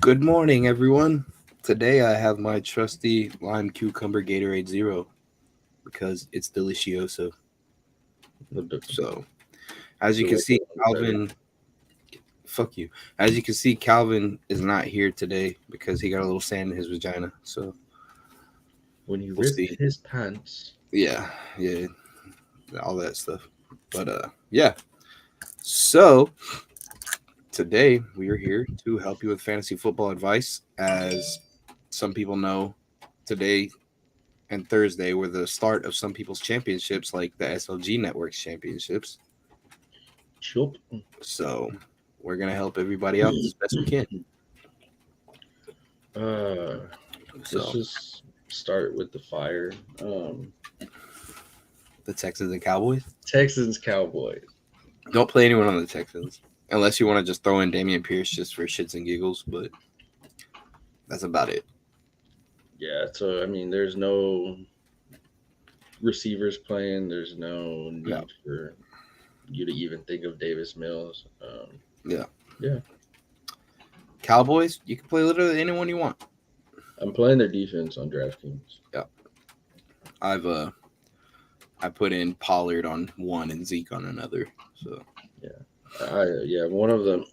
Good morning, everyone. Today I have my trusty lime cucumber Gatorade Zero because it's delicioso. The, So, as you the can way see, better. Calvin, fuck you. As you can see, Calvin is not here today because he got a little sand in his vagina. So, When you we'll ripped see. his pants, Yeah, yeah, all that stuff. But, yeah. So, today we are here to help you with fantasy football advice. As some people know, today and Thursday were the start of some people's championships, like the SLG Network's championships. chup. So we're gonna help everybody out as best we can. uh, let's So just start with the fire. the Texans and Cowboys. Texans Cowboys. Don't play anyone on the Texans unless you want to just throw in Damian Pierce just for shits and giggles. But that's about it. Yeah, so I mean, there's no receivers playing. There's no Yeah, need for you to even think of Davis Mills. yeah. Yeah, Cowboys, you can play literally anyone you want. I'm playing their defense on DraftKings. Yeah, I've I put in Pollard on one and Zeke on another. So Yeah, one of them.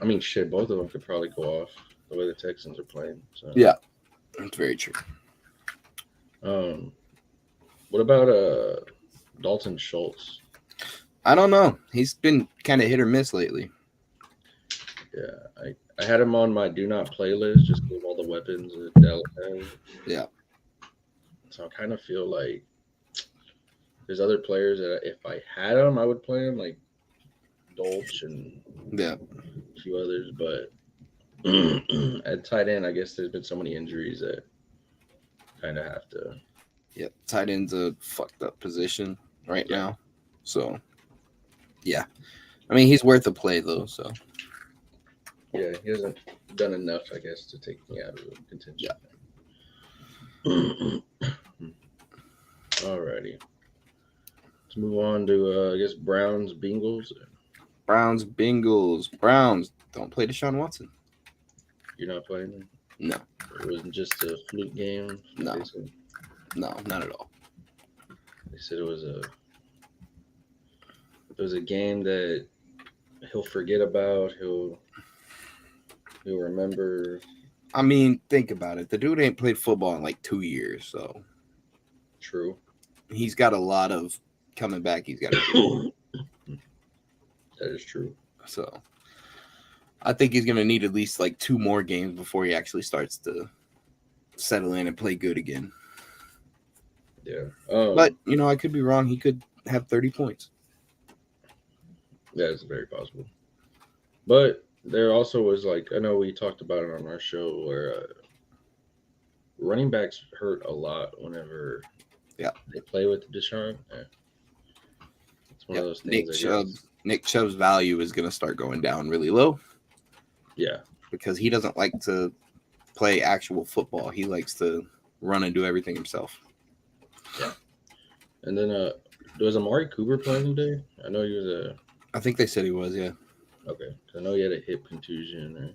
I mean, shit, both of them could probably go off the way the Texans are playing. So, yeah, that's very true. um, what about Dalton Schultz? I don't know. He's been kind of hit or miss lately. Yeah, I had him on my do not playlist just because of all the weapons that Dallas has. Yeah, So I kind of feel like there's other players that if I had them, I would play them like Dolch and yeah. a few others. But at tight end, I guess there's been so many injuries that kind of have to. Yeah, tight end's a fucked up position right Yeah, now. So, yeah. I mean, he's worth a play, though. So, yeah, he hasn't done enough, I guess, to take me out of contention. yeah. Alrighty, let's move on to I guess Browns Bengals. Browns, Bengals, Browns. Don't play Deshaun Watson. You're not playing them. No, It wasn't just a fluke game. no, Basically, no, not at all. they said it was a game that he'll forget about. He'll remember. I mean, think about it. The dude ain't played football in like 2 years. So, True. he's got a lot of coming back he's got to do. That is true. So, I think he's going to need at least like two more games before he actually starts to settle in and play good again. Yeah. But, I could be wrong. He could have 30 points. Yeah, it's very possible. But there also was like I know we talked about it on our show where running backs hurt a lot whenever Yeah. they play with Deshaun. It's one Yep. of those things. I guess. Nick Chubb's value is going to start going down really low Yeah. because he doesn't like to play actual football. He likes to run and do everything himself. Yeah. And then was Amari Cooper playing today? I know he was I think they said he was, yeah. okay. I know he had a hip contusion.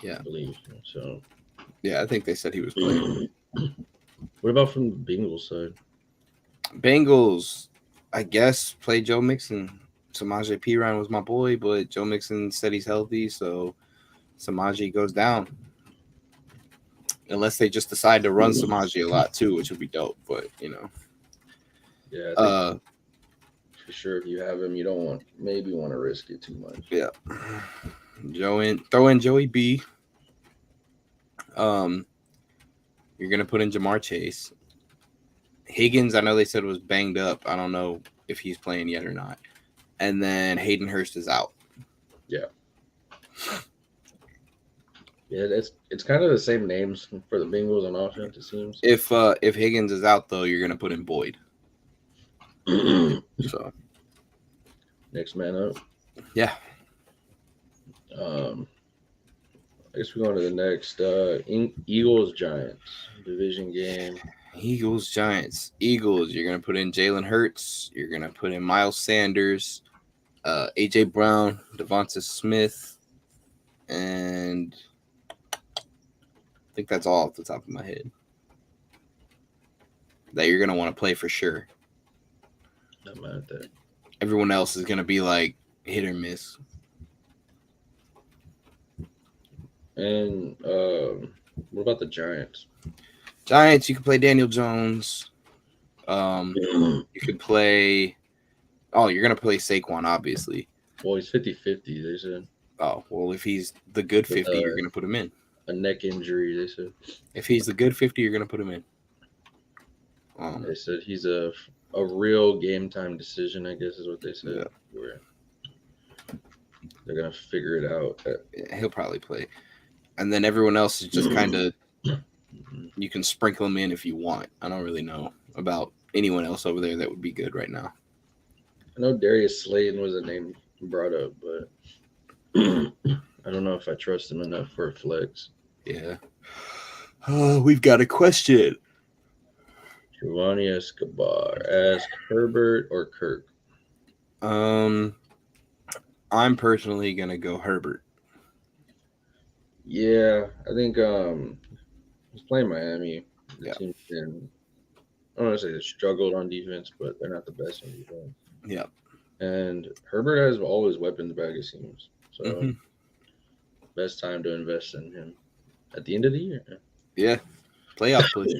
Yeah. I believe so. Yeah, I think they said he was playing. What about from the Bengals side? Bengals, I guess, play Joe Mixon. Samaje Perine was my boy, but Joe Mixon said he's healthy, so Samaje goes down. Unless they just decide to run Samaje a lot too, which would be dope. But Yeah, I think for sure if you have him, you don't want to risk it too much. yeah. Throw in Joey B. You're gonna put in Jamar Chase. Higgins, I know they said was banged up. I don't know if he's playing yet or not. And then Hayden Hurst is out. Yeah. Yeah, it's kind of the same names for the Bengals on offense. It seems. If Higgins is out though, you're gonna put in Boyd. So Next man up. yeah. I guess we're going to the next Eagles Giants division game. Eagles, Giants. Eagles, you're gonna put in Jalen Hurts. You're gonna put in Miles Sanders, AJ Brown, Devonta Smith, And I think that's all off the top of my head that you're going to want to play for sure. Not mad at that. Everyone else is going to be like hit or miss. And what about the Giants? Giants, you can play Daniel Jones. You could play. Oh, you're going to play Saquon, obviously. Well, he's 50-50, they said. Oh, well, if he's the good 50, you're going to put him in. A neck injury, they said. If he's the good 50, you're going to put him in. They said he's a real game time decision, I guess is what they said. Yeah. Where they're going to figure it out. He'll probably play. And then everyone else is just kind of, you can sprinkle them in if you want. I don't really know about anyone else over there that would be good right now. I know Darius Slayton was a name brought up, but I don't know if I trust him enough for a flex. Yeah. We've got a question. Giovanni Escobar ask Herbert or Kirk. I'm personally gonna go Herbert. Yeah, I think he's playing Miami. The Yeah. team's been, I don't want to say they struggled on defense, but they're not the best on defense. Yeah. And Herbert has all his weapons back, it seems. So best time to invest in him at the end of the year. Yeah. Playoff push.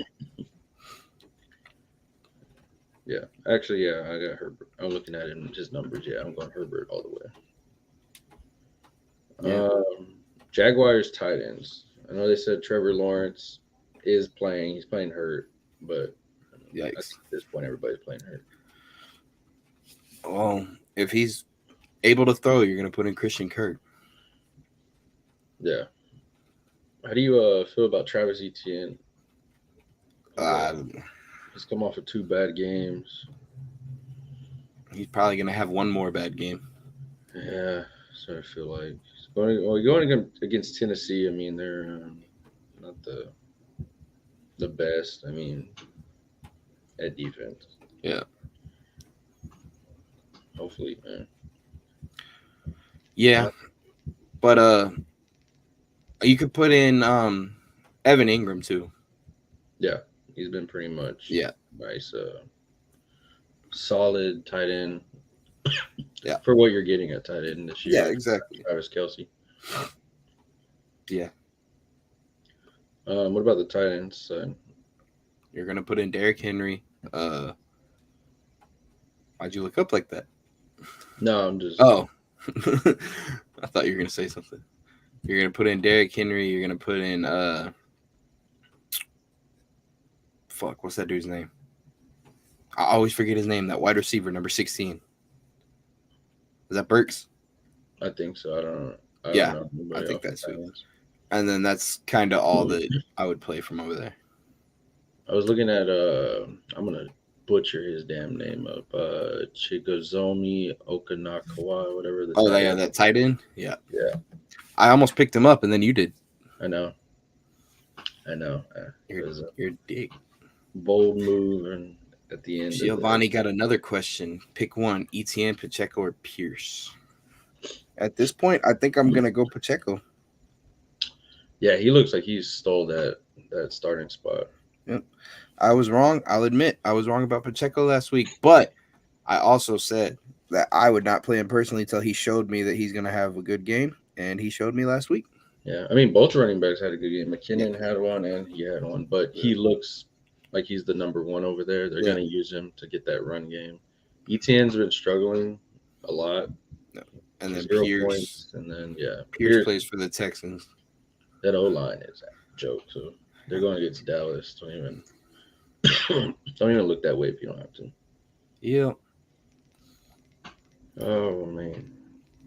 Yeah. Actually, yeah, I got Herbert. I'm looking at his numbers. Yeah, I'm going Herbert all the way. Yeah. Jaguars tight ends. I know they said Trevor Lawrence is playing. He's playing hurt, but Yikes. at this point, everybody's playing hurt. Well, if he's able to throw, you're gonna put in Christian Kirk. Yeah. How do you feel about Travis Etienne? He's come off of 2 bad games. He's probably gonna have one more bad game. Yeah, so I feel like he's going against Tennessee. I mean, they're not the best. I mean, at defense. Yeah. Hopefully, man. Yeah, but you could put in Evan Ingram too. Yeah, he's been pretty much nice, solid tight end. Yeah, for what you're getting at tight end this year. Yeah, exactly. Travis Kelce. Yeah. What about the tight ends side? You're gonna put in Derrick Henry. Why'd you look up like that? No, I'm just. Oh, I thought you were gonna say something. You're gonna put in Derrick Henry. You're gonna put in what's that dude's name? I always forget his name. That wide receiver, number 16. Is that Burks? I think so. I don't know. I think that's who. And then that's kind of all that I would play from over there. I was looking at I'm gonna butcher his damn name up. Chigozomi Okanakawa, whatever. That tight end. Yeah. Yeah. I almost picked him up, and then you did. I know. You're a dick. Bold move, and at the end. Giovanni got another question. Pick one: Etienne, Pacheco, or Pierce. At this point, I think I'm gonna go Pacheco. Yeah, he looks like he stole that starting spot. Yep. I was wrong. I'll admit I was wrong about Pacheco last week, but I also said that I would not play him personally until he showed me that he's going to have a good game, and he showed me last week. Yeah, I mean, both running backs had a good game. McKinnon had one, and he had one, but he looks like he's the number one over there. They're going to use him to get that run game. Etienne's been struggling a lot. No. And then 0 Pierce. points, and then, Pierce plays for the Texans. That O-line is a joke, so they're going against Dallas. Don't even look that way if you don't have to. Yeah. Oh, man.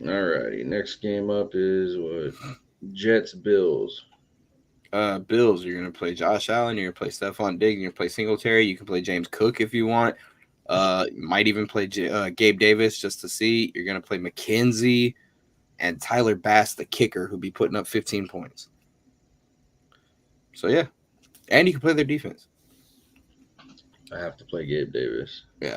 All righty. Next game up is what? Jets, Bills. Bills, you're going to play Josh Allen. You're going to play Stephon Diggs. You're going to play Singletary. You can play James Cook if you want. You might even play Gabe Davis just to see. You're going to play McKenzie and Tyler Bass, the kicker, who'll be putting up 15 points. So, yeah. And you can play their defense. I have to play Gabe Davis. Yeah.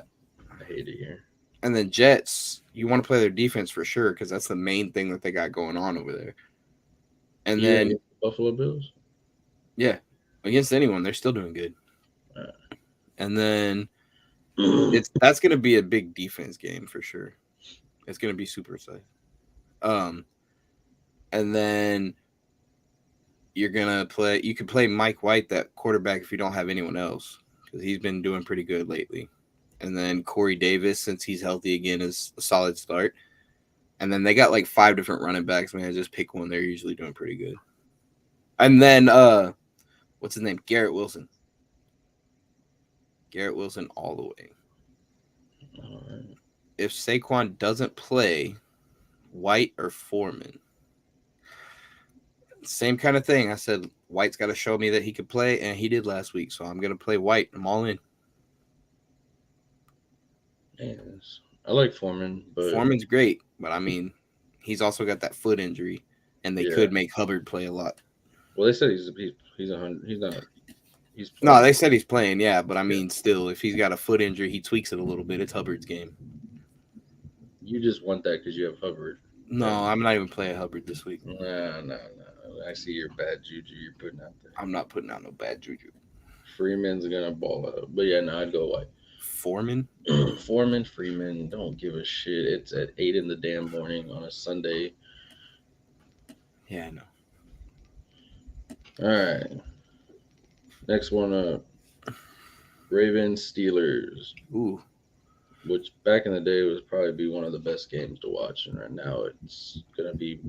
I hate it here. And then Jets, you want to play their defense for sure because that's the main thing that they got going on over there. And Even then against the Buffalo Bills. against anyone, they're still doing good. Uh, And then that's going to be a big defense game for sure. It's going to be super exciting. And then you can play Mike White, that quarterback, if you don't have anyone else, because he's been doing pretty good lately. And then Corey Davis, since he's healthy again, is a solid start. And then they got like 5 different running backs, man. Just pick one. They're usually doing pretty good. And then what's his name? Garrett Wilson. Garrett Wilson all the way. all right. If Saquon doesn't play, White or Foreman. Same kind of thing. I said White's got to show me that he could play, and he did last week. So I'm going to play White. I'm all in. Yes. I like Foreman, but Foreman's great, but I mean, he's also got that foot injury, and they yeah. could make Hubbard play a lot. Well, they said he's 100. He's not. He's No, playing. they said he's playing, yeah, but I mean, still, if he's got a foot injury, he tweaks it a little bit. It's Hubbard's game. You just want that because you have Hubbard. No, I'm not even playing Hubbard this week. Nah. I see your bad juju you're putting out there. I'm not putting out no bad juju. Freeman's gonna ball out, but yeah, no, I'd go White. Foreman? Freeman, don't give a shit. It's at 8 in the damn morning on a Sunday. Yeah, I know. All right. Next one up. Ravens Steelers. Ooh. Which back in the day was probably be one of the best games to watch, and right now it's gonna be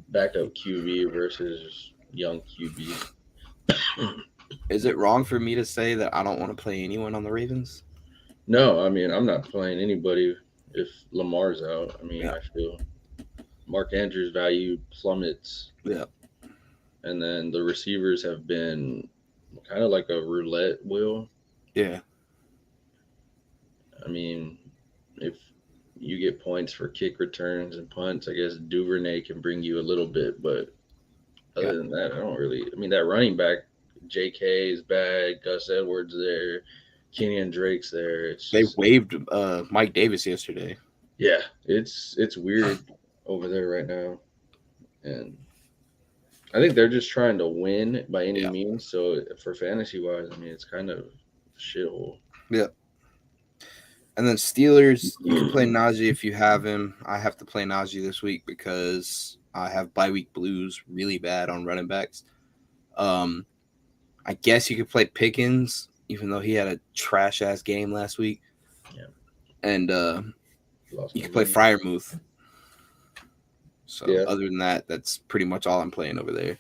backup QB versus young QB. Is it wrong for me to say that I don't want to play anyone on the Ravens? No, I mean I'm not playing anybody if Lamar's out. I mean Yeah. I feel Mark Andrews' value plummets. Yeah. And then the receivers have been kind of like a roulette wheel. Yeah. I mean, if you get points for kick returns and punts, I guess Duvernay can bring you a little bit, but other than that, I don't really. I mean, that running back, J.K. is bad. Gus Edwards there, Kenyon Drake's there. It's They just, waived Mike Davis yesterday. yeah, it's weird over there right now, and I think they're just trying to win by any means. So for fantasy wise, I mean, it's kind of a shithole. Yeah. And then Steelers, you can play Najee if you have him. I have to play Najee this week because I have bye week blues really bad on running backs. I guess you could play Pickens, even though he had a trash ass game last week. Yeah. And you can play Freiermuth. So other than that, that's pretty much all I'm playing over there.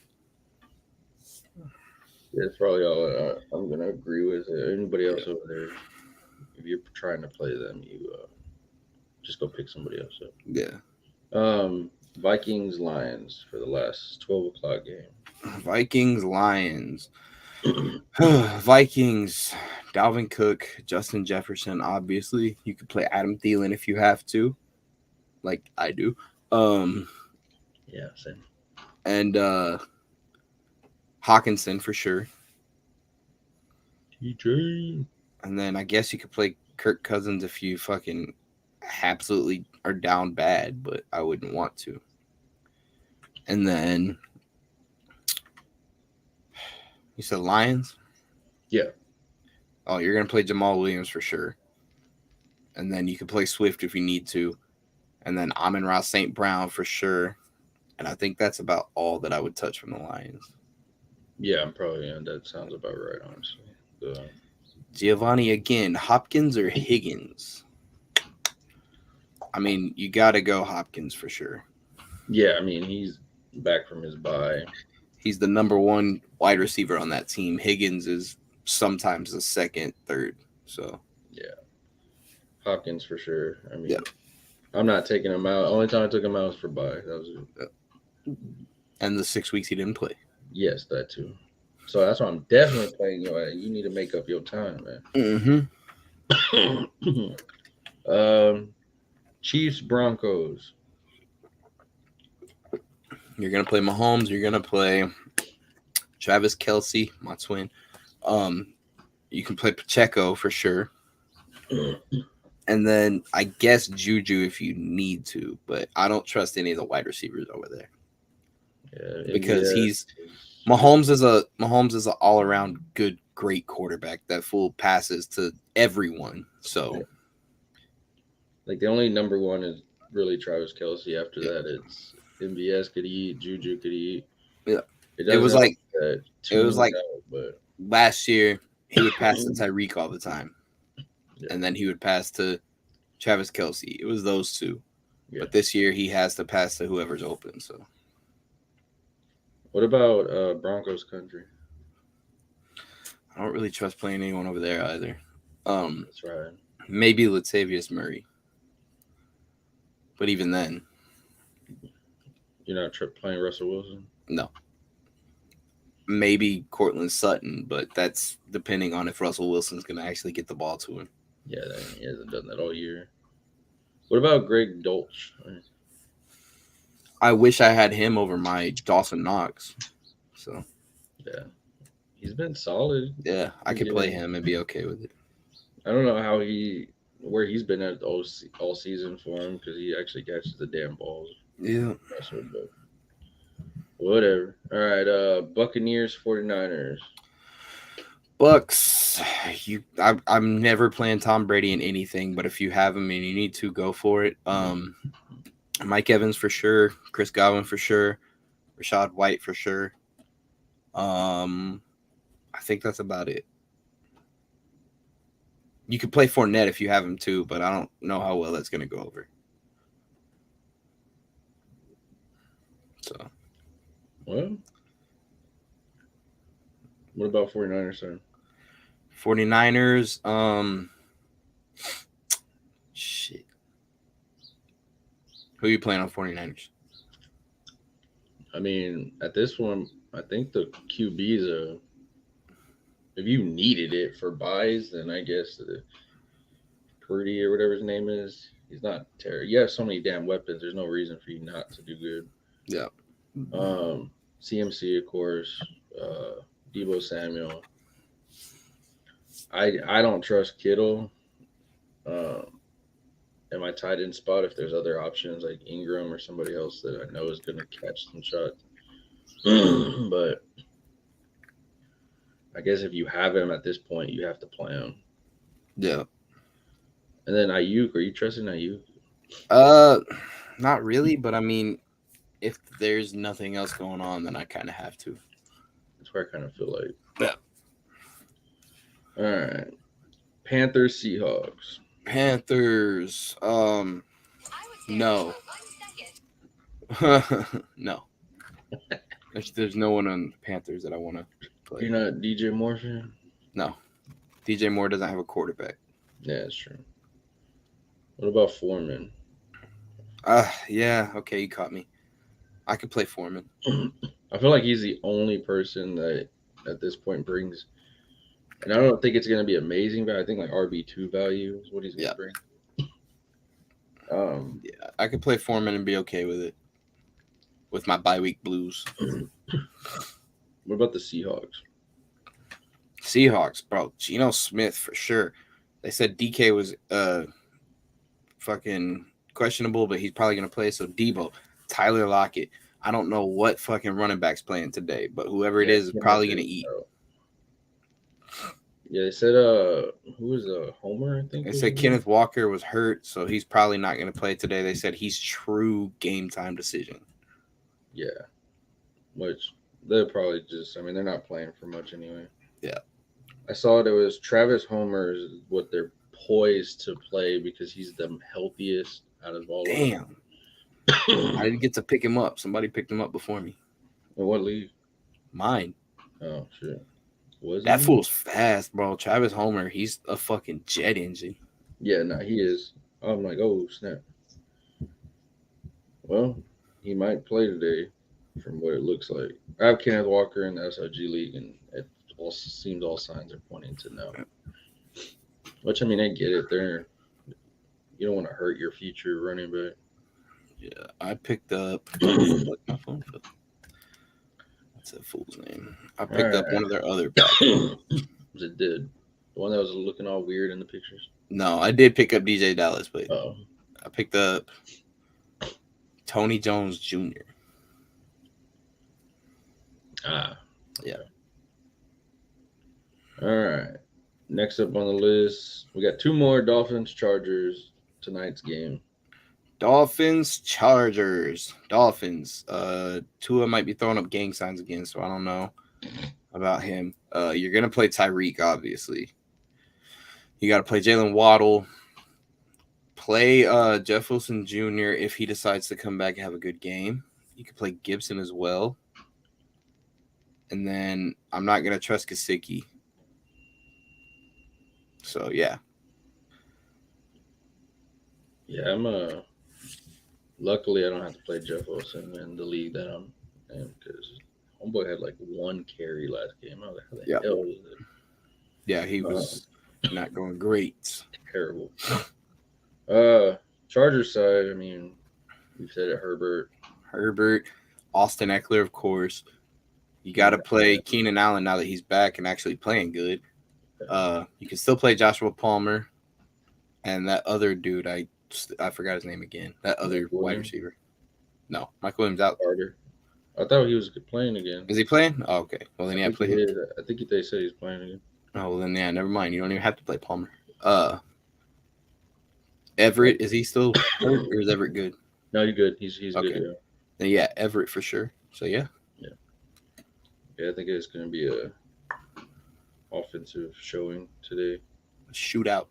Yeah, that's probably all I'm gonna agree with. Anybody else over there? If you're trying to play them, you just go pick somebody else up. Yeah. Vikings Lions for the last 12 o'clock game. Vikings Lions. Vikings. Dalvin Cook, Justin Jefferson. Obviously, you could play Adam Thielen if you have to, like I do. Yeah, same. And Hawkinson for sure. TJ. And then I guess you could play Kirk Cousins if you fucking absolutely are down bad, but I wouldn't want to. And then you said Lions? Yeah. Oh, you're going to play Jamal Williams for sure. And then you can play Swift if you need to. And then Amon-Ra St. Brown for sure. And I think that's about all that I would touch from the Lions. Yeah, I'm probably that sounds about right, honestly. Giovanni again, Hopkins or Higgins? I mean, you got to go Hopkins for sure. Yeah, I mean, he's back from his bye. He's the number one wide receiver on that team. Higgins is sometimes the second, third. So yeah, Hopkins for sure. I mean, I'm not taking him out. Only time I took him out was for bye. That was it. And the 6 weeks he didn't play. Yes, that too. So that's why I'm definitely playing you. You need to make up your time, man. Mm-hmm. Chiefs Broncos. You're gonna play Mahomes. You're gonna play Travis Kelce, my twin. You can play Pacheco for sure. And then I guess Juju if you need to, but I don't trust any of the wide receivers over there. Yeah, because MVS. Mahomes is a all around good, great quarterback that full passes to everyone. So Like the only number one is really Travis Kelsey. After yeah, that, it's MVS could eat, Juju could eat. yeah. It It doesn't was have like that it was tuned like out, but last year he would pass to Tyreek all the time, yeah, and then he would pass to Travis Kelsey. It was those two. yeah. But this year he has to pass to whoever's open. So What about Broncos country? I don't really trust playing anyone over there either. Um, That's right. maybe Latavius Murray, but even then, You're not playing Russell Wilson. no. Maybe Cortland Sutton, but that's depending on if Russell Wilson's going to actually get the ball to him. Yeah, he hasn't done that all year. What about Greg Dolch? I wish I had him over my Dawson Knox. So Yeah, he's been solid. yeah, I could play him and be okay with it. I don't know where he's been at all season for him because he actually catches the damn balls. Yeah. But whatever. All right, Buccaneers 49ers. Bucks, I'm never playing Tom Brady in anything, but if you have him and you need to, go for it. Mike Evans for sure, Chris Godwin for sure, Rashad White for sure. I think that's about it. You could play Fournette if you have him too, but I don't know how well that's going to go over. So, Well, what about 49ers, sir? 49ers, shit. Who are you playing on 49ers? I mean, at this one, I think the QB is if you needed it for buys, then I guess Purdy or whatever his name is, he's not terrible. You have so many damn weapons. There's no reason for you not to do good. Yeah. CMC, of course, Debo Samuel. I don't trust Kittle in my tight end spot if there's other options like Ingram or somebody else that I know is going to catch some shots. But I guess if you have him at this point, you have to play him. Yeah. And then Ayuk, are you trusting Ayuk? Not really, but I mean, if there's nothing else going on, then I kind of have to. That's where I kind of feel like. Yeah. All right. Panthers, Seahawks. Panthers. No. No. There's no one on the Panthers that I want to play. You're not DJ Moore fan? No. DJ Moore doesn't have a quarterback. Yeah, that's true. What about Foreman? Yeah. Okay, you caught me. I could play Foreman. I feel like he's the only person that at this point brings, and I don't think it's going to be amazing, but I think like RB2 value is what he's going to bring. Yeah, I could play Foreman and be okay with it. With my bye week blues. What about the Seahawks? Seahawks, bro. Geno Smith for sure. They said DK was fucking questionable, but he's probably gonna play. So Debo, Tyler Lockett. I don't know what fucking running back's playing today, but whoever it is probably gonna eat. Yeah, they said who was Homer, I think. They said Kenneth Walker was hurt, so he's probably not gonna play today. They said he's true game time decision. Yeah. Which they'll probably just, I mean, they're not playing for much anyway. Yeah. I saw it was Travis Homer is what they're poised to play because he's the healthiest out of all of them. I didn't get to pick him up. Somebody picked him up before me. In what league? Mine. Oh, shit. That fool's fast, bro. Travis Homer, he's a fucking jet engine. Yeah, no, he is. I'm like, oh, snap. Well, he might play today from what it looks like. I have Kenneth Walker in the SIG league, and it all seems all signs are pointing to no. Which, I mean, I get it. You don't want to hurt your future running back. Yeah, I picked up. My phone fell. What's that fool's name? I picked up one of their other backs. Was it the one that was looking all weird in the pictures? No, I did pick up DJ Dallas, but I picked up Tony Jones Jr. Ah, Yeah. okay. All right. Next up on the list, we got two more Dolphins Chargers tonight's game. Dolphins, Chargers. Dolphins. Tua might be throwing up gang signs again, so I don't know about him. You're gonna play Tyreek, obviously. You got to play Jalen Waddle. Play Jeff Wilson Jr. if he decides to come back and have a good game. You could play Gibson as well. And then I'm not gonna trust Gesicki. So yeah. Yeah, luckily I don't have to play Jeff Wilson in the league that I'm in because homeboy had like one carry last game. I was like, how the Yeah. hell was it? Yeah, he was not going great. Terrible. Chargers side, I mean, we've said it, Herbert. Herbert, Austin Eckler, of course. You got to play Keenan Allen now that he's back and actually playing good. You can still play Joshua Palmer and that other dude. I forgot his name again. That other wide receiver. No, Mike Williams out. Carter. I thought he was playing again. Is he playing? Oh, okay. Well, then play him. I think they said he's playing again. Oh, well, then never mind. You don't even have to play Palmer. Everett, is he still hurt or is Everett good? No, you're good. He's okay. Good. Then yeah, Everett for sure. So yeah. Yeah, I think it's going to be a offensive showing today. Shootout.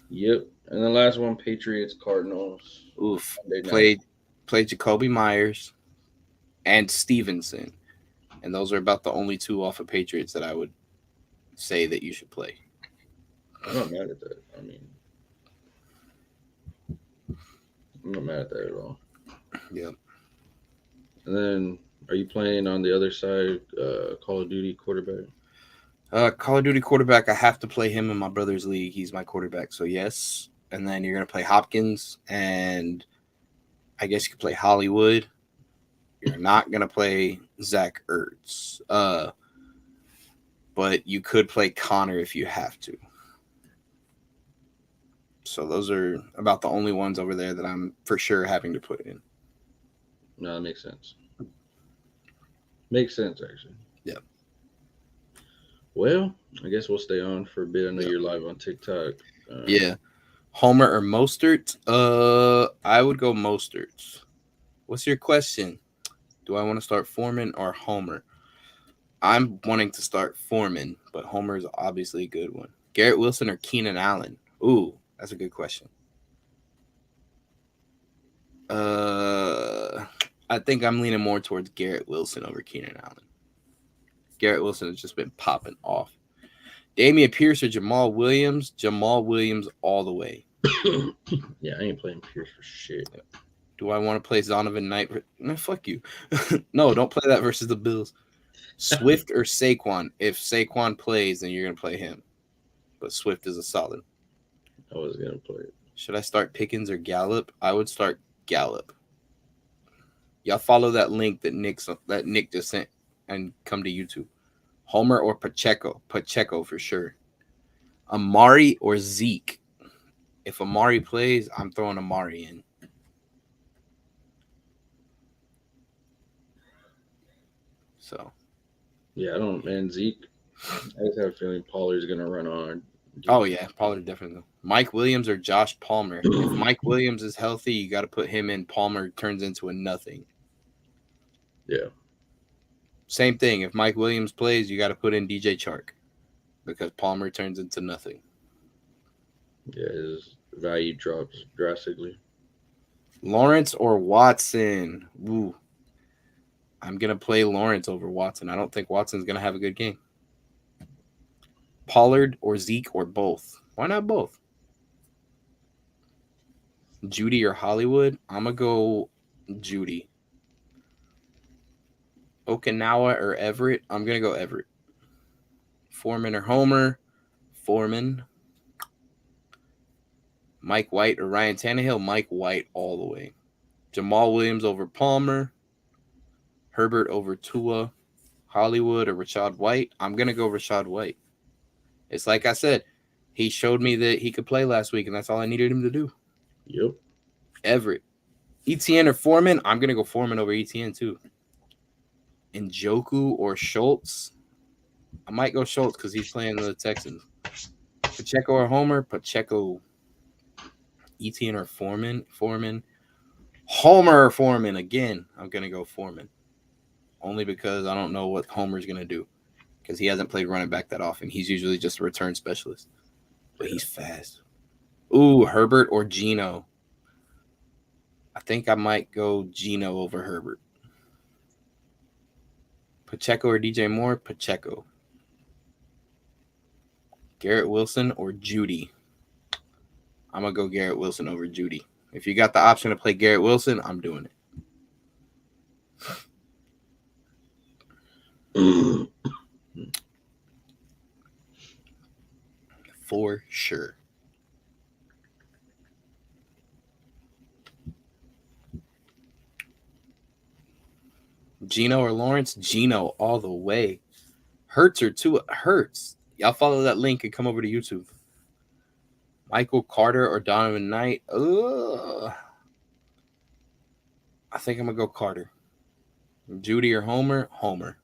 Yep. And the last one, Patriots, Cardinals. Oof. Played Jacoby Myers and Stevenson. And those are about the only two off of Patriots that I would say that you should play. I'm not mad at that. I mean, I'm not mad at that at all. Yep. And then, are you playing on the other side, Call of Duty quarterback? Call of Duty quarterback, I have to play him in my brother's league. He's my quarterback, so yes. And then you're going to play Hopkins, and I guess you could play Hollywood. You're not going to play Zach Ertz. But you could play Connor if you have to. So those are about the only ones over there that I'm for sure having to put in. No, that makes sense. Makes sense, actually. Yep. Well, I guess we'll stay on for a bit. I know you're live on TikTok. Yeah. Homer or Mostert? I would go Mostert. What's your question? Do I want to start Foreman or Homer? I'm wanting to start Foreman, but Homer is obviously a good one. Garrett Wilson or Keenan Allen? Ooh, that's a good question. I think I'm leaning more towards Garrett Wilson over Keenan Allen. Garrett Wilson has just been popping off. Damian Pierce or Jamal Williams? Jamal Williams all the way. Yeah, I ain't playing Pierce for shit. Do I want to play Zonovan Knight? No, fuck you. No, don't play that versus the Bills. Swift or Saquon? If Saquon plays, then you're going to play him. But Swift is a solid. I was going to play it. Should I start Pickens or Gallup? I would start Gallup. Y'all follow that link that Nick just sent and come to YouTube. Homer or Pacheco? Pacheco for sure. Amari or Zeke? If Amari plays, I'm throwing Amari in. So. Yeah, Zeke, I just have a feeling Pollard's going to run on. Oh, yeah, Pollard definitely. Mike Williams or Josh Palmer? If Mike Williams is healthy, you got to put him in. Palmer turns into a nothing. Yeah. Same thing. If Mike Williams plays, you got to put in DJ Chark because Palmer turns into nothing. Yeah, his value drops drastically. Lawrence or Watson? Ooh. I'm going to play Lawrence over Watson. I don't think Watson's going to have a good game. Pollard or Zeke or both? Why not both? Judy or Hollywood? I'm going to go Judy. Okinawa or Everett? I'm going to go Everett. Foreman or Homer? Foreman. Mike White or Ryan Tannehill? Mike White all the way. Jamal Williams over Palmer. Herbert over Tua. Hollywood or Rashad White? I'm going to go Rashad White. It's like I said, he showed me that he could play last week, and that's all I needed him to do. Yep. Everett. ETN or Foreman? I'm going to go Foreman over ETN too. Njoku or Schultz. I might go Schultz because he's playing the Texans. Pacheco or Homer? Pacheco. Etienne or Foreman? Foreman. Homer or Foreman again. I'm gonna go Foreman. Only because I don't know what Homer's gonna do. Because he hasn't played running back that often. He's usually just a return specialist. But he's fast. Ooh, Herbert or Geno. I think I might go Geno over Herbert. Pacheco or DJ Moore? Pacheco. Garrett Wilson or Judy? I'm going to go Garrett Wilson over Judy. If you got the option to play Garrett Wilson, I'm doing it. For sure. Geno or Lawrence? Geno all the way. Hurts or Tua? Hurts. Y'all follow that link and come over to YouTube. Michael Carter or Donovan Knight? Ugh. I think I'm going to go Carter. Judy or Homer? Homer.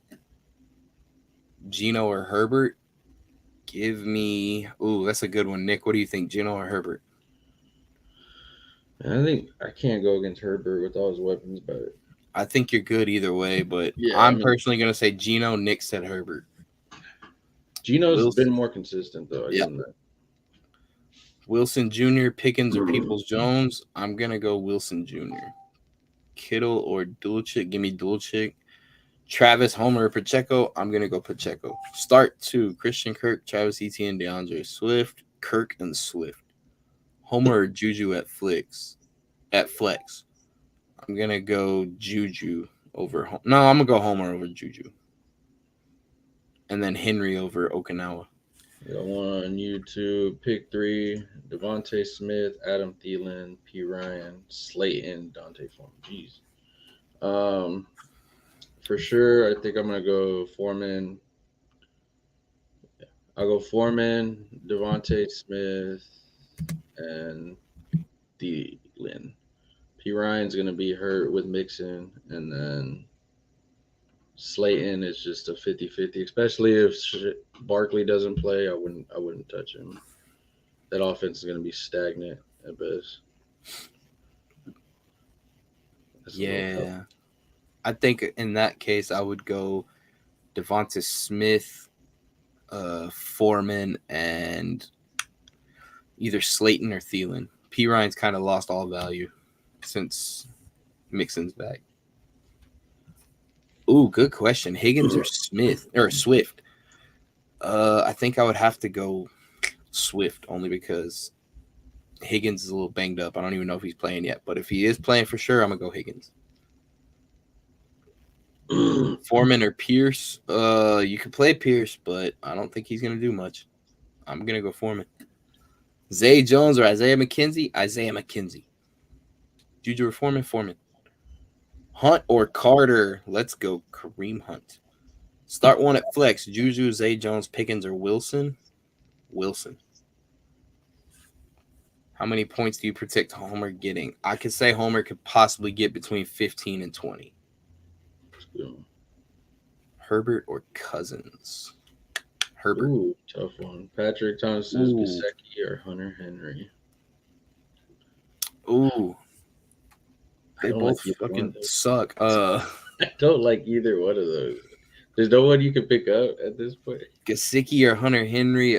Geno or Herbert? Give me. Ooh, that's a good one. Nick, what do you think? Geno or Herbert? I think I can't go against Herbert with all his weapons, but I think you're good either way, but yeah, I'm personally going to say Geno. Nick said Herbert. Geno's Wilson. been more consistent, though. I give him that. Wilson Jr., Pickens, or Peoples Jones? I'm going to go Wilson Jr. Kittle or Dulcich? Give me Dulcich. Travis, Homer, or Pacheco? I'm going to go Pacheco. Start 2. Christian Kirk, Travis Etienne, DeAndre Swift, Kirk, and Swift. Homer or Juju at flex? I'm going to go Juju over. No, I'm going to go Homer over Juju. And then Henry over Okinawa. Got one on YouTube. Pick 3: Devontae Smith, Adam Thielen, P. Ryan, Slayton, Dante Foreman. Jeez. For sure, I think I'm gonna go Foreman. I'll go Foreman, Devontae Smith, and Thielen. P. Ryan's gonna be hurt with Mixon, and then Slayton is just a 50-50, especially if Barkley doesn't play. I wouldn't touch him. That offense is going to be stagnant at best. Yeah. I think in that case, I would go Devonta Smith, Foreman, and either Slayton or Thielen. P. Ryan's kind of lost all value since Mixon's back. Ooh, good question. Higgins or Smith or Swift? I think I would have to go Swift only because Higgins is a little banged up. I don't even know if he's playing yet, but if he is playing for sure, I'm gonna go Higgins. Foreman or Pierce? You could play Pierce, but I don't think he's gonna do much. I'm gonna go Foreman. Zay Jones or Isaiah McKenzie? Isaiah McKenzie. Juju or Foreman? Foreman. Hunt or Carter? Let's go Kareem Hunt. Start 1 at flex. Juju, Zay Jones, Pickens, or Wilson? Wilson. How many points do you predict Homer getting? I could say Homer could possibly get between 15 and 20. Herbert or Cousins? Herbert. Ooh, tough one. Patrick Thompson, Gesicki, or Hunter Henry? Ooh. They both fucking suck. I don't like either one of those. There's no one you can pick up at this point. Gesicki or Hunter Henry?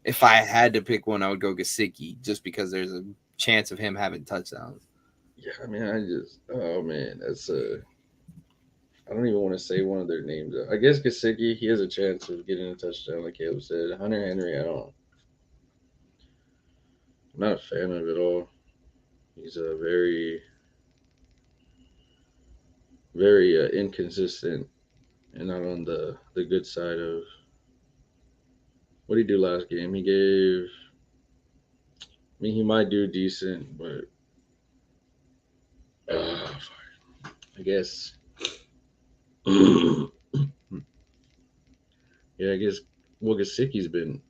If I had to pick one, I would go Gesicki just because there's a chance of him having touchdowns. Yeah, I mean, that's I don't even want to say one of their names. I guess Gesicki, he has a chance of getting a touchdown, like Caleb said. Hunter Henry, I'm not a fan of it all. He's a very, very inconsistent and not on the good side of what did he do last game. He might do decent, but I guess. Yeah, I guess Gesicki's been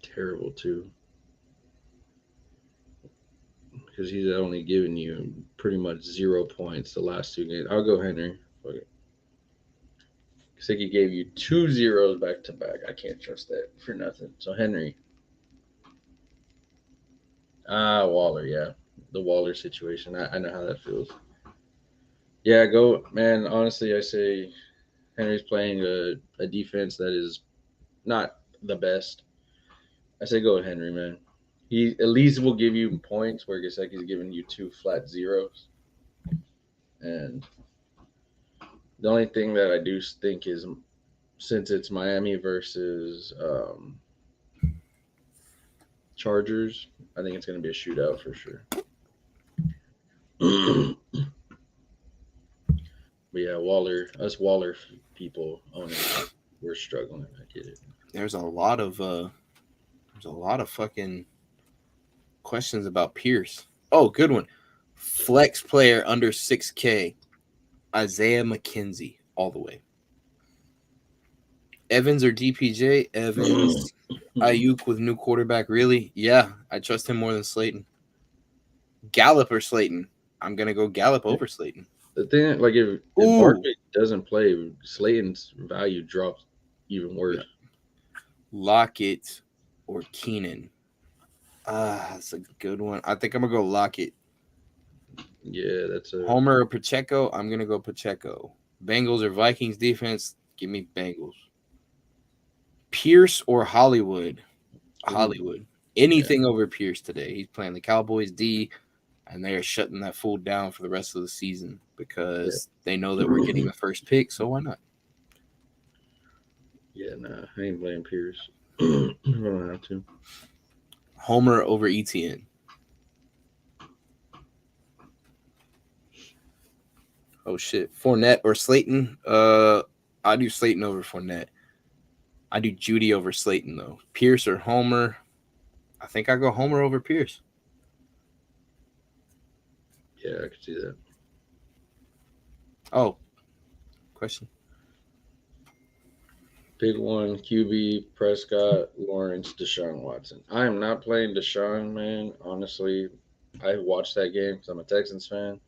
terrible too, because he's only giving you pretty much 0 points the last 2 games. I'll go Henry. Fuck it. Gesicki gave you 2 zeros back to back. I can't trust that for nothing. So Henry. Waller, yeah. The Waller situation. I know how that feels. Yeah, go, man. Honestly, I say Henry's playing a defense that is not the best. I say go with Henry, man. He at least will give you points where Gesicki's giving you 2 flat zeros. And the only thing that I do think is since it's Miami versus Chargers, I think it's going to be a shootout for sure. But yeah, Waller people owning, we're struggling. I get it. There's a lot of fucking questions about Pierce. Oh, good one. Flex player under 6K. Isaiah McKenzie, all the way. Evans or DPJ? Evans. Ayuk with new quarterback, really? Yeah, I trust him more than Slayton. Gallup or Slayton? I'm gonna go Gallup over Slayton. The thing, like, if Barkley doesn't play, Slayton's value drops even worse. Yeah. Lockett or Keenan? That's a good one. I think I'm gonna go Lockett. Yeah, that's a Homer or Pacheco? I'm gonna go Pacheco. Bengals or Vikings defense? Give me Bengals. Pierce or Hollywood? Hollywood. Anything over Pierce today. He's playing the Cowboys D, and they are shutting that fool down for the rest of the season because they know that we're getting the first pick, so why not? Yeah, nah, I ain't playing Pierce. I don't have to. Homer over ETN. Oh shit. Fournette or Slayton? I do Slayton over Fournette. I do Judy over Slayton though. Pierce or Homer? I think I go Homer over Pierce. Yeah, I could see that. Oh, question. Big one, QB, Prescott, Lawrence, Deshaun Watson. I am not playing Deshaun, man. Honestly, I watched that game because I'm a Texans fan.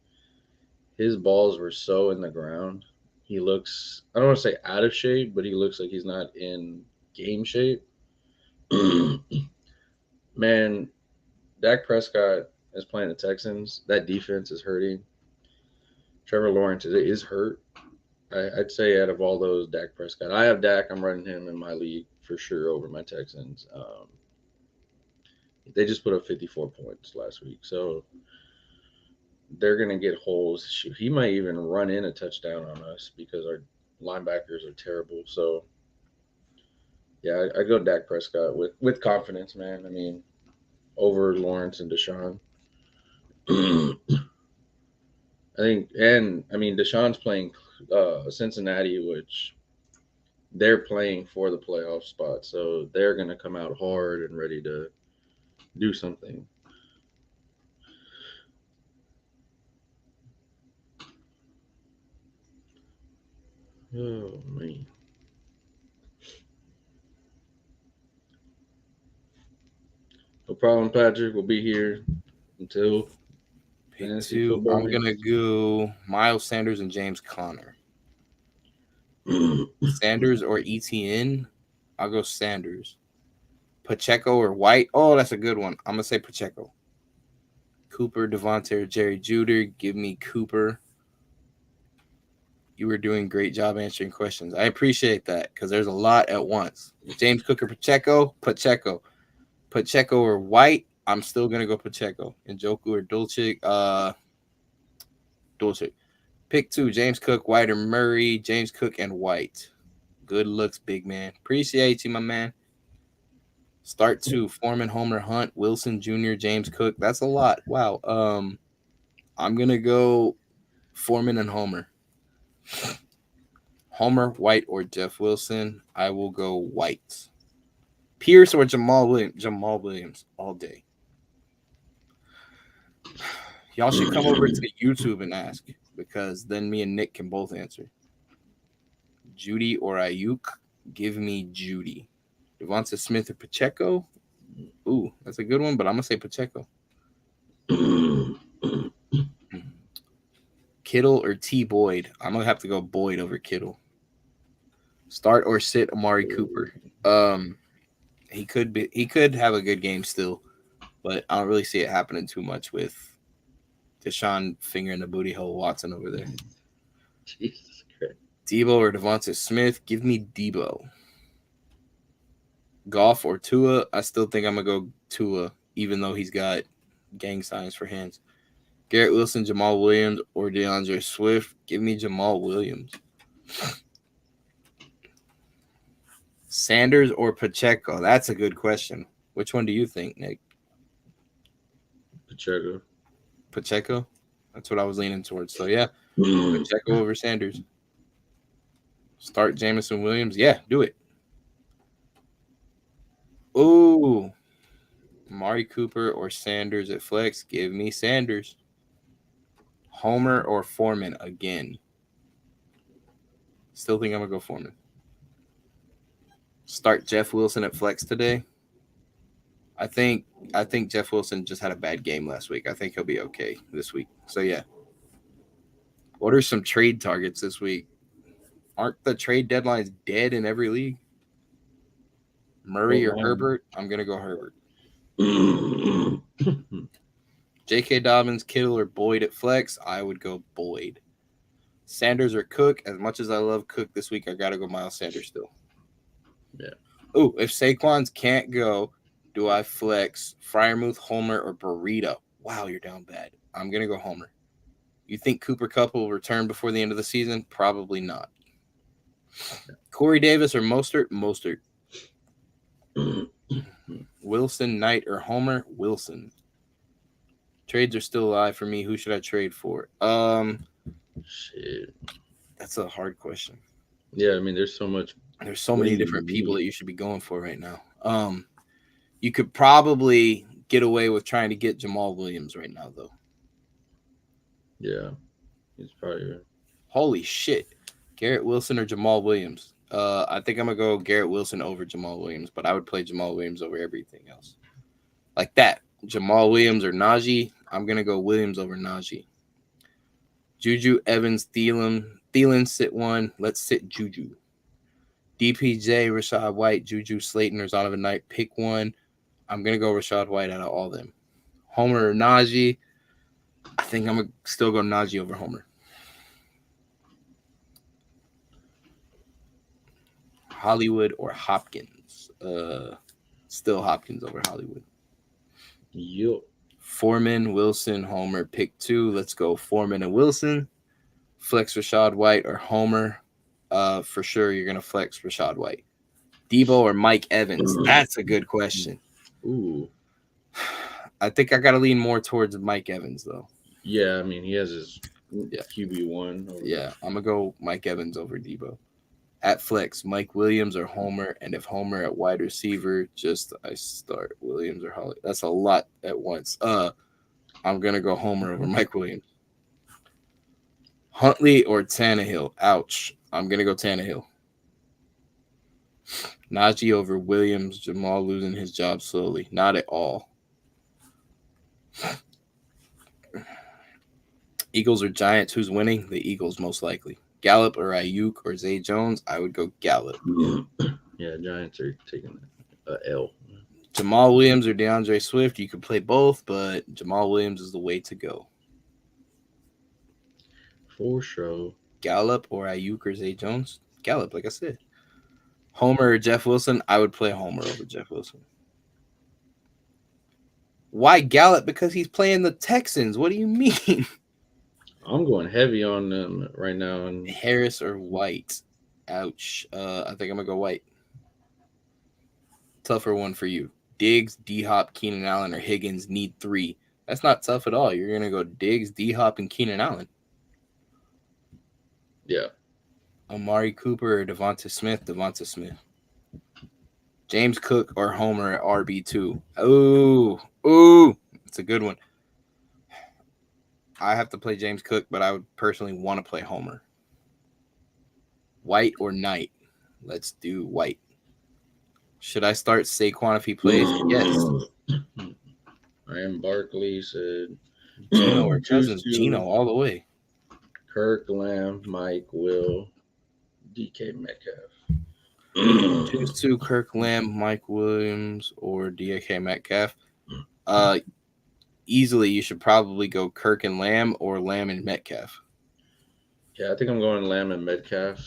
His balls were so in the ground. He looks, I don't want to say out of shape, but he looks like he's not in game shape. Man, Dak Prescott is playing the Texans. That defense is hurting. Trevor Lawrence is hurt. I'd say out of all those, Dak Prescott. I have Dak. I'm running him in my league for sure over my Texans. They just put up 54 points last week, so they're gonna get holes. Shoot, he might even run in a touchdown on us because our linebackers are terrible. So yeah, I go Dak Prescott with confidence, man. I mean, over Lawrence and Deshaun. I think, and I mean, Deshaun's playing Cincinnati, which they're playing for the playoff spot, so they're going to come out hard and ready to do something. Oh man. No problem, Patrick. We'll be here until Pick two. I'm gonna go Miles Sanders and James Conner. Sanders or ETN? I'll go Sanders. Pacheco or White? Oh, that's a good one. I'm gonna say Pacheco. Cooper, Devontae, or Jerry Juder? Give me Cooper. You were doing a great job answering questions. I appreciate that because there's a lot at once. James Cook or Pacheco? Pacheco. Pacheco or White? I'm still gonna go Pacheco. Njoku or Dulcich? Dulcich. Pick two: James Cook, White, or Murray. James Cook and White. Good looks, big man. Appreciate you, my man. Start two: Foreman, Homer, Hunt, Wilson Jr., James Cook. That's a lot. Wow. I'm gonna go Foreman and Homer. Homer, White, or Jeff Wilson. I will go White. Pierce or Jamal Williams. Jamal Williams all day. Y'all should come over to YouTube and ask because then me and Nick can both answer. Judy or Ayuk? Give me Judy. Devonta Smith or Pacheco? Ooh, that's a good one, but I'm going to say Pacheco. Kittle or T Boyd? I'm gonna have to go Boyd over Kittle. Start or sit Amari Cooper. Um, he could have a good game still, but I don't really see it happening too much with Deshaun finger in the booty hole Watson over there. Jesus Christ. Debo or Devonta Smith? Give me Debo. Goff or Tua? I still think I'm gonna go Tua, even though he's got gang signs for hands. Garrett Wilson, Jamal Williams, or DeAndre Swift? Give me Jamal Williams. Sanders or Pacheco? That's a good question. Which one do you think, Nick? Pacheco. Pacheco? That's what I was leaning towards. So, yeah, Pacheco over Sanders. Start Jamison Williams? Yeah, do it. Ooh. Amari Cooper or Sanders at flex? Give me Sanders. Homer or Foreman again? Still think I'm going to go Foreman. Start Jeff Wilson at flex today. I think Jeff Wilson just had a bad game last week. I think he'll be okay this week. So yeah. What are some trade targets this week? Aren't the trade deadlines dead in every league? Murray or Herbert? I'm gonna go Herbert. J.K. Dobbins, Kittle, or Boyd at flex? I would go Boyd. Sanders or Cook? As much as I love Cook this week, I gotta go Miles Sanders still. Yeah. Oh, if Saquon's can't go, do I flex Freiermuth, Homer, or Burrito? Wow, you're down bad. I'm going to go Homer. You think Cooper Kupp will return before the end of the season? Probably not. Corey Davis or Mostert? Mostert. Wilson, Knight, or Homer? Wilson. Trades are still alive for me. Who should I trade for? Shit. That's a hard question. Yeah, I mean, there's so many different people that you should be going for right now. You could probably get away with trying to get Jamal Williams right now, though. Yeah, he's probably. Holy shit, Garrett Wilson or Jamal Williams? I think I'm gonna go Garrett Wilson over Jamal Williams, but I would play Jamal Williams over everything else. Like that, Jamal Williams or Najee. I'm gonna go Williams over Najee. Juju, Evans, Thielen sit one. Let's sit Juju. DPJ, Rashad White, Juju, Slayton, or Zonovan Knight. Pick one. I'm going to go Rashad White out of all of them. Homer or Najee. I think I'm going to still go Najee over Homer. Hollywood or Hopkins. Still Hopkins over Hollywood. Yup. Foreman, Wilson, Homer. Pick two. Let's go Foreman and Wilson. Flex Rashad White or Homer. For sure, you're going to flex Rashad White. Debo or Mike Evans? That's a good question. Ooh. I think I got to lean more towards Mike Evans, though. Yeah, I mean, he has his QB1. Yeah, I'm going to go Mike Evans over Debo. At flex, Mike Williams or Homer. And if Homer at wide receiver, I start Williams or Holly. That's a lot at once. I'm going to go Homer over Mike Williams. Huntley or Tannehill? Ouch. I'm going to go Tannehill. Najee over Williams. Jamal losing his job slowly. Not at all. Eagles or Giants? Who's winning? The Eagles, most likely. Gallup or Ayuk or Zay Jones? I would go Gallup. Yeah, Giants are taking an L. Jamal Williams or DeAndre Swift? You could play both, but Jamal Williams is the way to go. For sure. Gallup or Ayuk or Zay Jones? Gallup, like I said. Homer or Jeff Wilson? I would play Homer over Jeff Wilson. Why Gallup? Because he's playing the Texans. What do you mean? I'm going heavy on them right now. And Harris or White? Ouch. I think I'm going to go White. Tougher one for you. Diggs, D-Hop, Keenan Allen, or Higgins need 3. That's not tough at all. You're going to go Diggs, D-Hop, and Keenan Allen. Yeah. Amari Cooper or Devonta Smith? Devonta Smith. James Cook or Homer at RB2? Ooh. It's a good one. I have to play James Cook, but I would personally want to play Homer. White or Knight? Let's do White. Should I start Saquon if he plays? Yes. I am Barkley said. Gino or Cousins? Gino all the way. Kirk, Lamb, Mike, Will, DK Metcalf. Choose two: Kirk Lamb, Mike Williams, or DK Metcalf. Easily, you should probably go Kirk and Lamb or Lamb and Metcalf. Yeah, I think I'm going Lamb and Metcalf.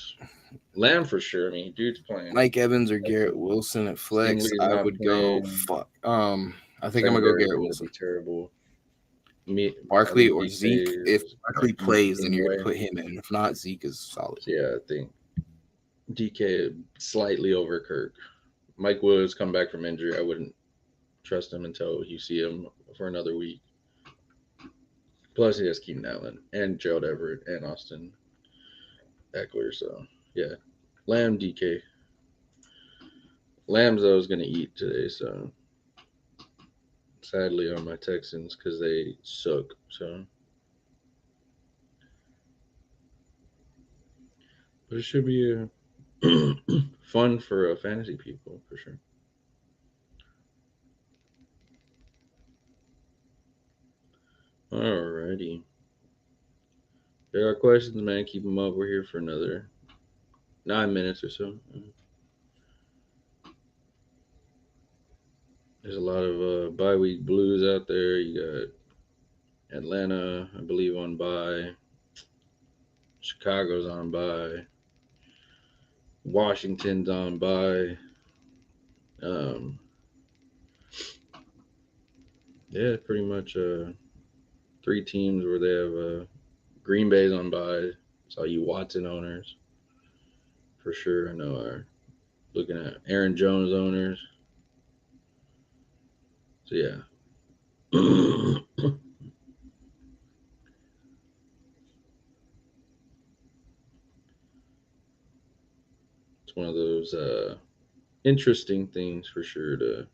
Lamb for sure. I mean, dude's playing. Mike Evans or Garrett Wilson at flex. Stingley's I not would go playing. I think I'm gonna go Garrett Secondary's going to be Wilson. terrible. Me, I Barkley think or Zeke. DK If is Barkley plays, then in the you're way. gonna put him in. If not, Zeke is solid. So yeah, I think DK slightly over Kirk. Mike Woods come back from injury. I wouldn't trust him until you see him for another week. Plus, he has Keenan Allen and Gerald Everett and Austin Eckler. So yeah, Lamb DK. Lamb's I was gonna eat today, so sadly on my Texans because they suck. So, but it should be fun for fantasy people for sure. Alrighty, there are questions, man. Keep them up. We're here for another 9 minutes or so. There's a lot of bye week blues out there. You got Atlanta, I believe, on bye. Chicago's on bye. Washington's on bye. Um, yeah, pretty much three teams where they have Green Bay's on bye. It's all you Watson owners for sure. I know are looking at Aaron Jones owners. So yeah. It's one of those interesting things for sure to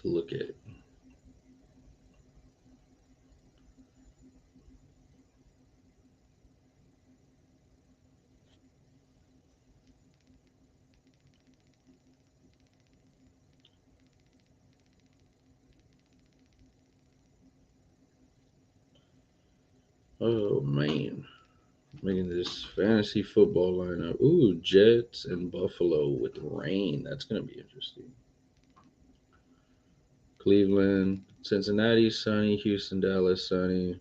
look at. Oh man, making this fantasy football lineup. Ooh, Jets and Buffalo with rain. That's gonna be interesting. Cleveland, Cincinnati, sunny. Houston, Dallas, sunny.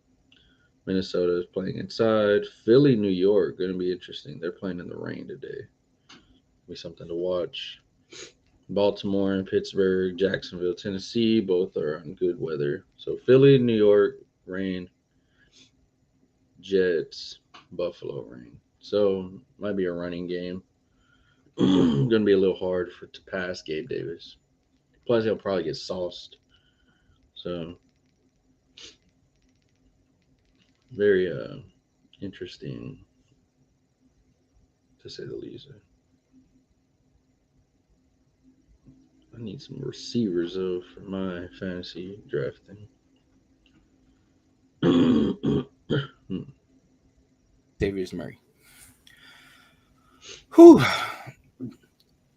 Minnesota is playing inside. Philly, New York, going to be interesting. They're playing in the rain today. Be something to watch. Baltimore and Pittsburgh, Jacksonville, Tennessee, both are on good weather. So Philly, New York, rain. Jets, Buffalo, rain. So might be a running game. Going to be a little hard to pass Gabe Davis. Plus, he'll probably get sauced. So very interesting to say the least. I need some receivers though for my fantasy drafting. Davius Murray. Whew.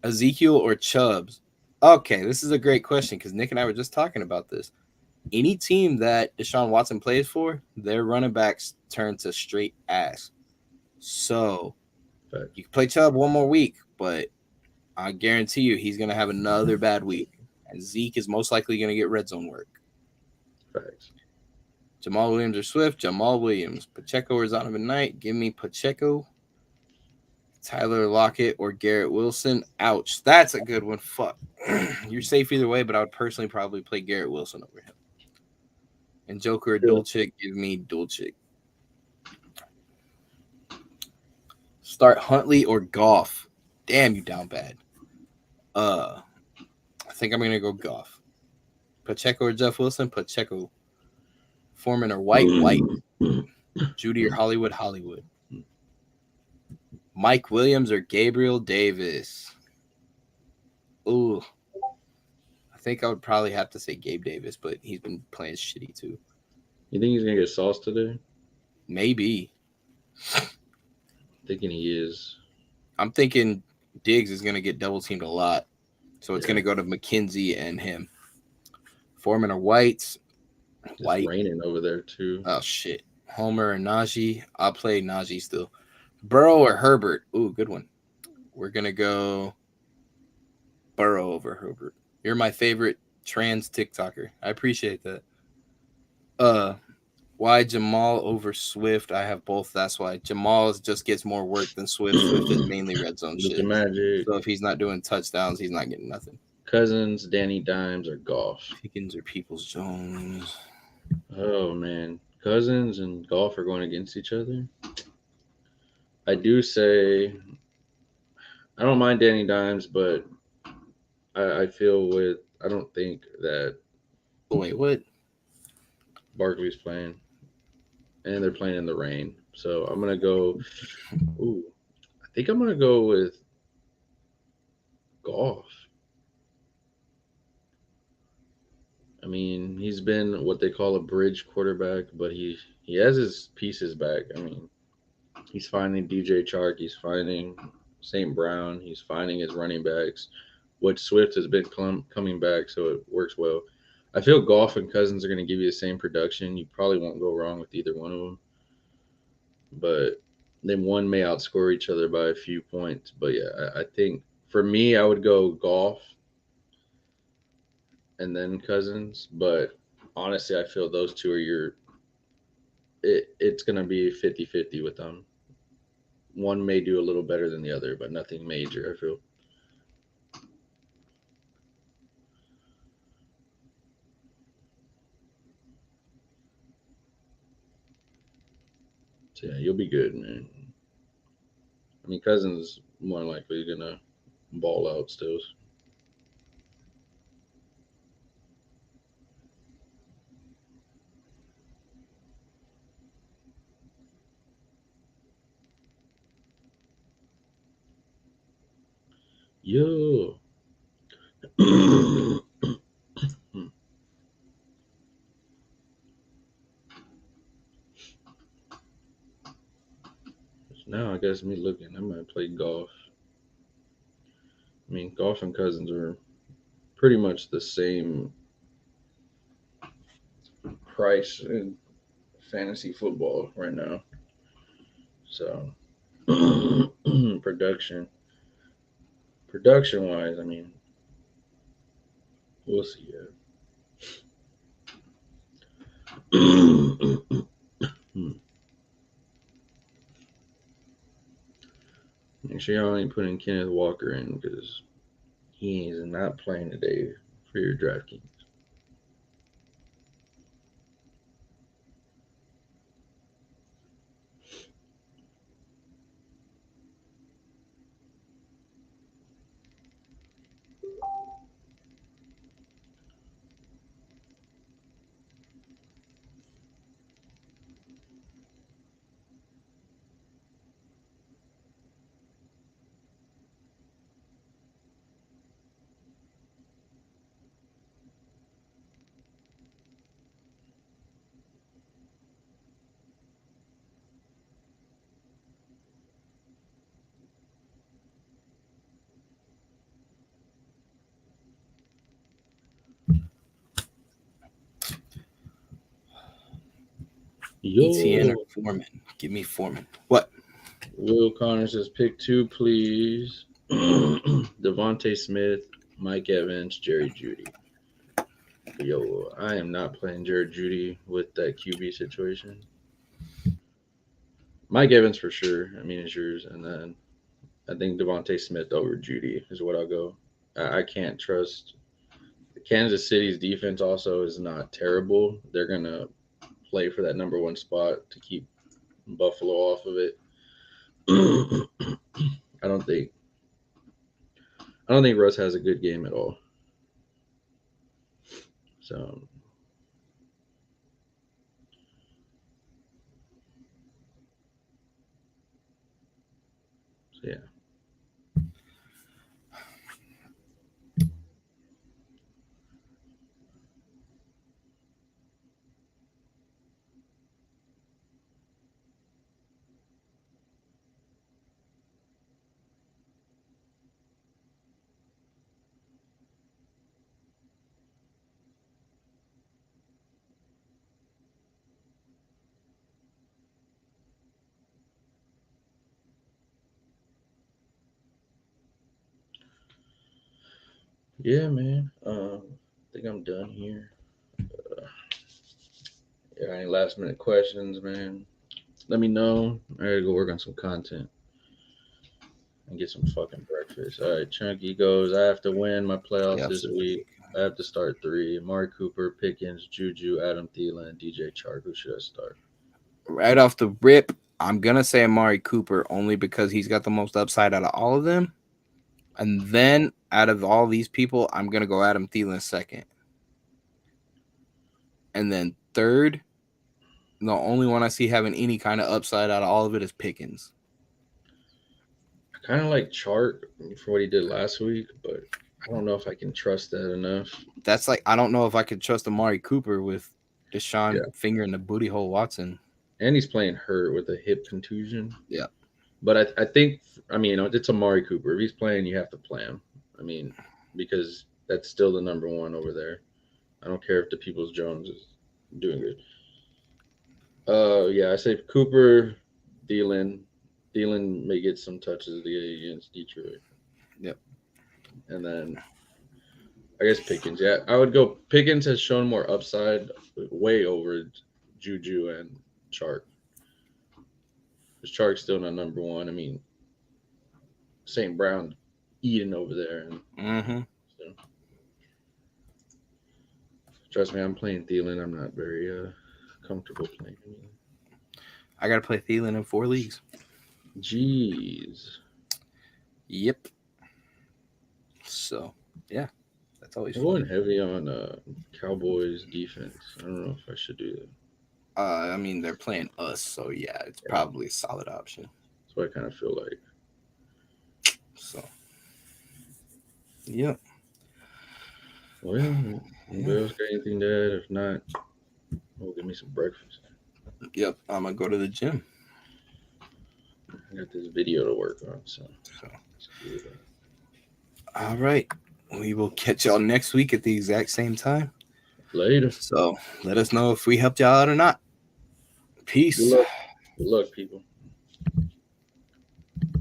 Ezekiel or Chubbs? Okay, this is a great question because Nick and I were just talking about this. Any team that Deshaun Watson plays for, their running backs turn to straight ass. So you can play Chubb one more week, but I guarantee you he's going to have another bad week. And Zeke is most likely going to get red zone work. Facts. Jamal Williams or Swift? Jamal Williams. Pacheco or Zonovan Knight? Give me Pacheco. Tyler Lockett or Garrett Wilson? Ouch. That's a good one. Fuck. You're safe either way, but I would personally probably play Garrett Wilson over him. And Joker or Dulcich? Give me Dulcich. Start Huntley or Goff? Damn, you down bad. I think I'm going to go Goff. Pacheco or Jeff Wilson? Pacheco. Foreman or White? White. Judy or Hollywood? Hollywood. Mike Williams or Gabriel Davis? Ooh. I think I would probably have to say Gabe Davis, but he's been playing shitty too. You think he's going to get sauced today? Maybe. Thinking he is. I'm thinking Diggs is going to get double teamed a lot. So it's going to go to McKenzie and him. Foreman or White? It's White. raining over there too. Oh shit. Homer and Najee. I'll play Najee still. Burrow or Herbert. Ooh, good one. We're gonna go Burrow over Herbert. You're my favorite trans TikToker. I appreciate that. Uh, why Jamal over Swift? I have both. That's why just gets more work than Swift. Swift is mainly red zone With the shit. Magic, So if he's not doing touchdowns, he's not getting nothing. Cousins, Danny Dimes, or Goff. Pickens or Peoples Jones. Oh man, Cousins and Goff are going against each other. I do say I don't mind Danny Dimes, but I feel with I don't think that Oh, wait, what? Barkley's playing, and they're playing in the rain. So I'm gonna go. Ooh, I think I'm gonna go with Goff. I mean, he's been what they call a bridge quarterback, but he has his pieces back. I mean, he's finding DJ Chark, he's finding St. Brown, he's finding his running backs, which Swift has been coming back, so it works well. I feel Goff and Cousins are going to give you the same production. You probably won't go wrong with either one of them, but then one may outscore each other by a few points. But yeah, I think for me, I would go Goff and then Cousins. But honestly, I feel those two are it's going to be 50-50 with them. One may do a little better than the other, but nothing major, I feel. So yeah, you'll be good, man. I mean, Cousins more likely gonna ball out still. Yo. Now I guess me looking, I might play golf. I mean, golf and Cousins are pretty much the same price in fantasy football right now. So production, production wise, I mean, we'll see. Yeah. Make sure y'all ain't putting Kenneth Walker in because he is not playing today for your DraftKings. ETN or Yo, Foreman? Give me Foreman. What? Will Connor says pick two, please. Devontae Smith, Mike Evans, Jerry Judy. Yo, I am not playing Jerry Judy with that QB situation. Mike Evans for sure. I mean, it's yours. And then I think Devontae Smith over Judy is what I'll go. I can't trust. Kansas City's defense also is not terrible. They're going to play for that number one spot to keep Buffalo off of it. I don't think I don't think Russ has a good game at all. So yeah. Yeah, man. I think I'm done here. Yeah, any last minute questions, man? Let me know. I gotta go work on some content and get some fucking breakfast. All right, Chunky goes. I have to win my playoffs Yep. this week. I have to start three. Amari Cooper, Pickens, Juju, Adam Thielen, DJ Chark. Who should I start? Right off the rip, I'm gonna say Amari Cooper only because he's got the most upside out of all of them. And then out of all these people, I'm gonna go Adam Thielen second. And then third, the only one I see having any kind of upside out of all of it is Pickens. I kind of like Chark for what he did last week, but I don't know if I can trust that enough. That's like I don't know if I could trust Amari Cooper with Deshaun Yeah. finger in the booty hole Watson. And he's playing hurt with a hip contusion. Yeah. But I think, I mean, it's Amari Cooper. If he's playing, you have to play him. I mean, because that's still the number one over there. I don't care if the Peoples Jones is doing good. Yeah, I say Cooper, Thielen. Thielen may get some touches against Detroit. Yep. And then I guess Pickens. Yeah, I would go. Pickens has shown more upside, way over Juju and Chark. Because Chark's still not number one. I mean, St. Brown eating over there. And so, trust me, I'm playing Thielen. I'm not very comfortable playing him. I gotta play Thielen in 4 leagues. Jeez. Yep. So yeah, that's always I'm going heavy on Cowboys defense. I don't know if I should do that. I mean, they're playing us, so yeah, it's probably a solid option. That's what I kind of feel like. So, yep. Well, anybody else got anything to add? If not, we'll give me some breakfast. Yep, I'm gonna go to the gym. I got this video to work on, so. All right, we will catch y'all next week at the exact same time. Later. So let us know if we helped y'all out or not. Peace. Good luck, people.